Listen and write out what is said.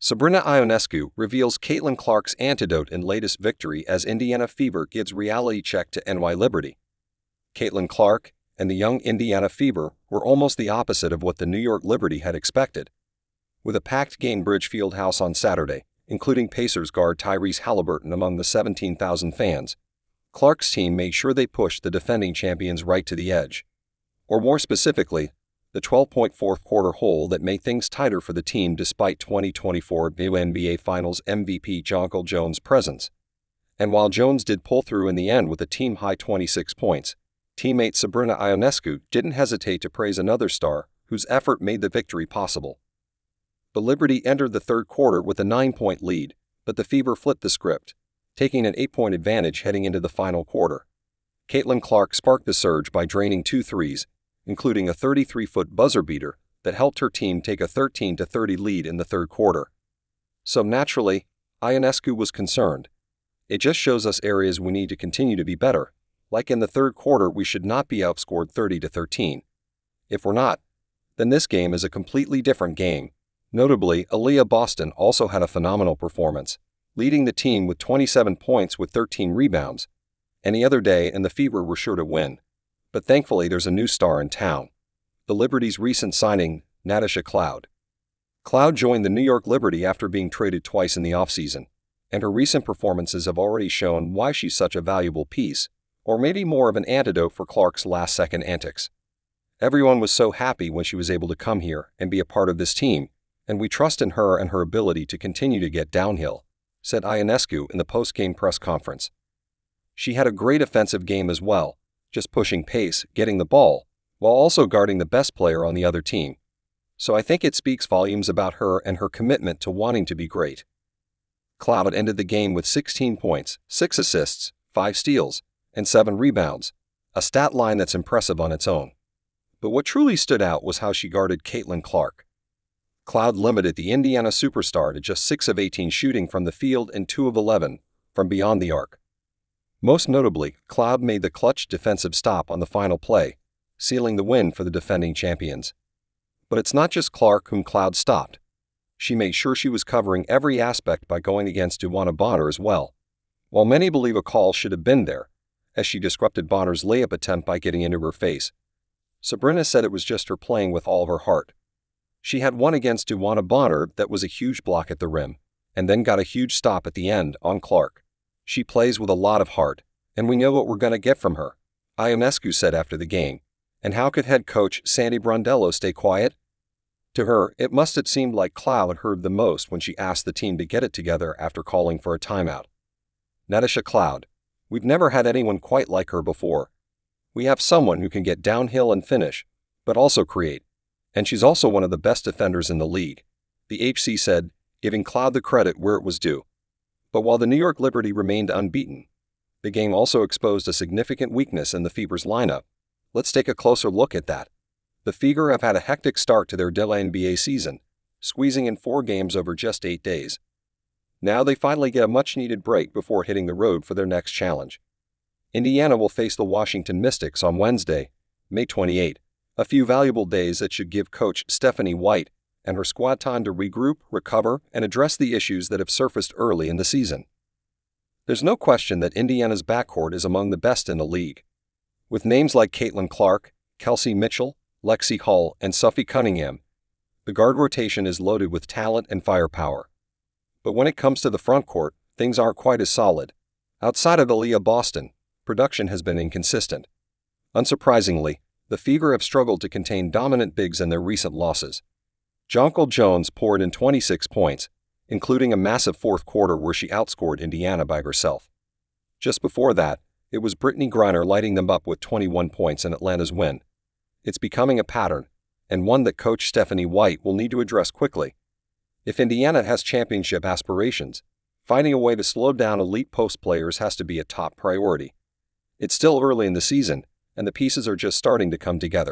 Sabrina Ionescu reveals Caitlin Clark's antidote in latest victory as Indiana Fever gives reality check to NY Liberty. Caitlin Clark and the young Indiana Fever were almost the opposite of what the New York Liberty had expected. With a packed Gainbridge Fieldhouse on Saturday, including Pacers guard Tyrese Halliburton among the 17,000 fans, Clark's team made sure they pushed the defending champions right to the edge. Or more specifically, the 12-point fourth-quarter hole that made things tighter for the team despite 2024 NBA Finals MVP Jonquel Jones' presence. And while Jones did pull through in the end with a team-high 26 points, teammate Sabrina Ionescu didn't hesitate to praise another star whose effort made the victory possible. The Liberty entered the third quarter with a 9-point lead, but the Fever flipped the script, taking an 8-point advantage heading into the final quarter. Caitlin Clark sparked the surge by draining 2 threes, including a 33-foot buzzer beater that helped her team take a 13-30 lead in the third quarter. So naturally, Ionescu was concerned. It just shows us areas we need to continue to be better, like in the third quarter we should not be outscored 30-13. If we're not, then this game is a completely different game. Notably, Aaliyah Boston also had a phenomenal performance, leading the team with 27 points with 13 rebounds. Any other day and the Fever were sure to win. But thankfully there's a new star in town. The Liberty's recent signing, Natasha Cloud. Cloud joined the New York Liberty after being traded twice in the offseason, and her recent performances have already shown why she's such a valuable piece, or maybe more of an antidote for Clark's last-second antics. Everyone was so happy when she was able to come here and be a part of this team, and we trust in her and her ability to continue to get downhill, said Ionescu in the post-game press conference. She had a great offensive game as well, just pushing pace, getting the ball, while also guarding the best player on the other team. So I think it speaks volumes about her and her commitment to wanting to be great. Cloud ended the game with 16 points, 6 assists, 5 steals, and 7 rebounds, a stat line that's impressive on its own. But what truly stood out was how she guarded Caitlin Clark. Cloud limited the Indiana superstar to just 6 of 18 shooting from the field and 2 of 11 from beyond the arc. Most notably, Cloud made the clutch defensive stop on the final play, sealing the win for the defending champions. But it's not just Clark whom Cloud stopped. She made sure she was covering every aspect by going against DeWanna Bonner as well. While many believe a call should have been there, as she disrupted Bonner's layup attempt by getting into her face, Sabrina said it was just her playing with all of her heart. She had one against DeWanna Bonner that was a huge block at the rim, and then got a huge stop at the end on Clark. She plays with a lot of heart, and we know what we're going to get from her, Ionescu said after the game. And how could head coach Sandy Brondello stay quiet? To her, it must have seemed like Cloud heard the most when she asked the team to get it together after calling for a timeout. Natasha Cloud. We've never had anyone quite like her before. We have someone who can get downhill and finish, but also create. And she's also one of the best defenders in the league, the HC said, giving Cloud the credit where it was due. But while the New York Liberty remained unbeaten, the game also exposed a significant weakness in the Fever's lineup. Let's take a closer look at that. The Fever have had a hectic start to their NBA season, squeezing in 4 games over just 8 days. Now they finally get a much-needed break before hitting the road for their next challenge. Indiana will face the Washington Mystics on Wednesday, May 28, a few valuable days that should give coach Stephanie White and her squad time to regroup, recover, and address the issues that have surfaced early in the season. There's no question that Indiana's backcourt is among the best in the league. With names like Caitlin Clark, Kelsey Mitchell, Lexi Hull, and Sophie Cunningham, the guard rotation is loaded with talent and firepower. But when it comes to the frontcourt, things aren't quite as solid. Outside of Aaliyah Boston, production has been inconsistent. Unsurprisingly, the Fever have struggled to contain dominant bigs in their recent losses. Jonquel Jones poured in 26 points, including a massive fourth quarter where she outscored Indiana by herself. Just before that, it was Brittany Griner lighting them up with 21 points in Atlanta's win. It's becoming a pattern, and one that coach Stephanie White will need to address quickly. If Indiana has championship aspirations, finding a way to slow down elite post players has to be a top priority. It's still early in the season, and the pieces are just starting to come together.